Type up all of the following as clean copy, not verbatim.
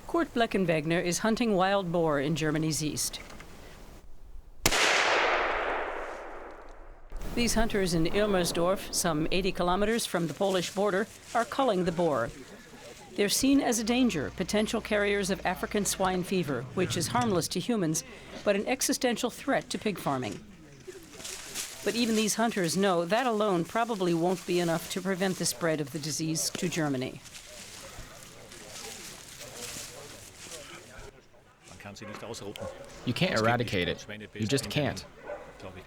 Kurt Bleckenwegner is hunting wild boar in Germany's east. These hunters in Ilmersdorf, some 80 kilometers from the Polish border, are culling the boar. They're seen as a danger, potential carriers of African swine fever, which is harmless to humans, but an existential threat to pig farming. But even these hunters know that alone probably won't be enough to prevent the spread of the disease to Germany. You can't eradicate it. You just can't.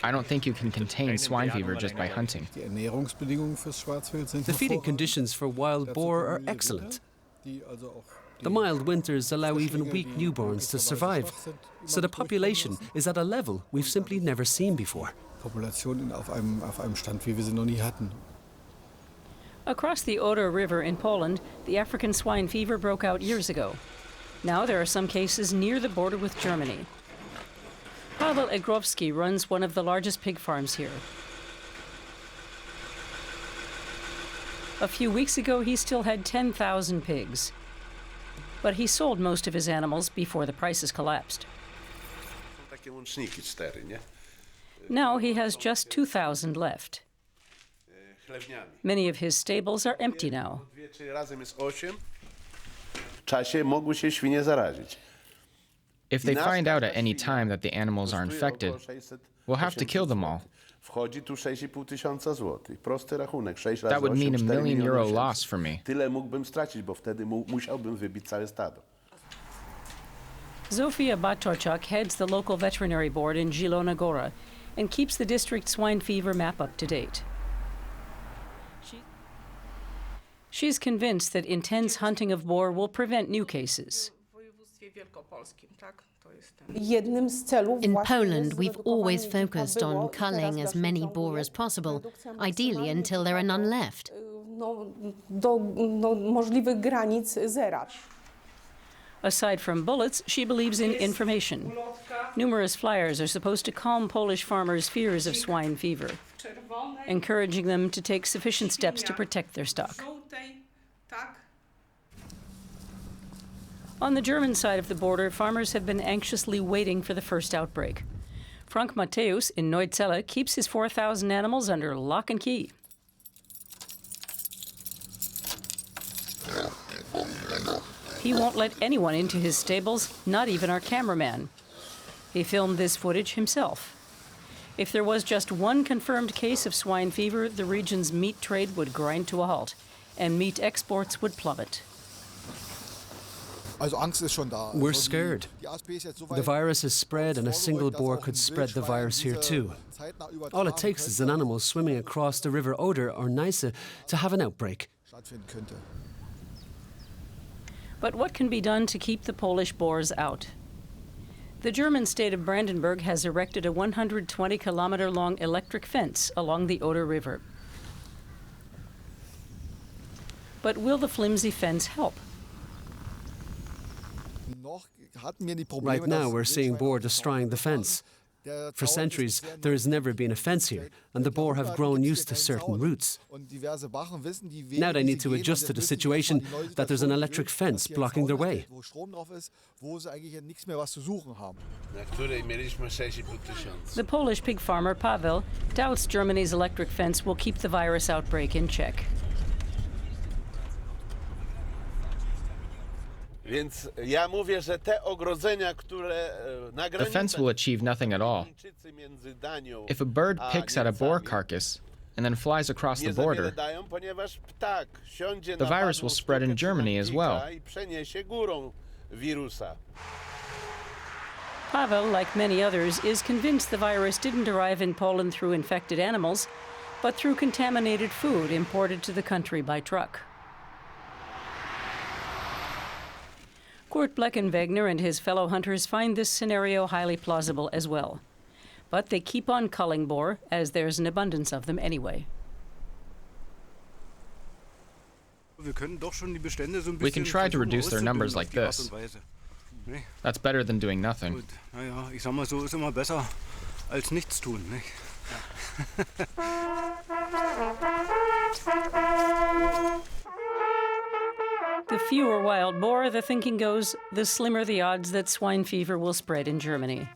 I don't think you can contain swine fever just by hunting. The feeding conditions for wild boar are excellent. The mild winters allow even weak newborns to survive, so the population is at a level we've simply never seen before. Across the Oder River in Poland, the African swine fever broke out years ago. Now there are some cases near the border with Germany. Paweł Egrowski runs one of the largest pig farms here. A few weeks ago, he still had 10,000 pigs. But he sold most of his animals before the prices collapsed. Now he has just 2,000 left. Many of his stables are empty now. If they find out at any time that the animals are infected, we'll have to kill them all. That would mean €1 million loss for me. Zofia Batorczak heads the local veterinary board in Zielona Góra and keeps the district swine fever map up to date. She's convinced that intense hunting of boar will prevent new cases. In Poland, we've always focused on culling as many boar as possible, ideally until there are none left. Aside from bullets, she believes in information. Numerous flyers are supposed to calm Polish farmers' fears of swine fever, encouraging them to take sufficient steps to protect their stock. On the German side of the border, farmers have been anxiously waiting for the first outbreak. Frank Matthäus in Neuzelle keeps his 4,000 animals under lock and key. He won't let anyone into his stables, not even our cameraman. He filmed this footage himself. If there was just one confirmed case of swine fever, the region's meat trade would grind to a halt, and meat exports would plummet. We're scared. The virus has spread, and a single boar could spread the virus here too. All it takes is an animal swimming across the river Oder or Neiße to have an outbreak. But what can be done to keep the Polish boars out? The German state of Brandenburg has erected a 120-kilometer-long electric fence along the Oder River. But will the flimsy fence help? Right now, we're seeing boar destroying the fence. For centuries, there has never been a fence here, and the boar have grown used to certain routes. Now they need to adjust to the situation that there's an electric fence blocking their way. The Polish pig farmer Paweł doubts Germany's electric fence will keep the virus outbreak in check. The fence will achieve nothing at all. If a bird picks at a boar carcass and then flies across the border, the virus will spread in Germany as well. Paweł, like many others, is convinced the virus didn't arrive in Poland through infected animals, but through contaminated food imported to the country by truck. Kurt Bleckenwegner and his fellow hunters find this scenario highly plausible as well. But they keep on culling boar, as there's an abundance of them anyway. We can try to reduce their numbers like this. That's better than doing nothing. The fewer wild boar, the thinking goes, the slimmer the odds that swine fever will spread in Germany.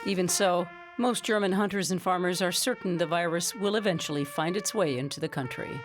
Even so, most German hunters and farmers are certain the virus will eventually find its way into the country.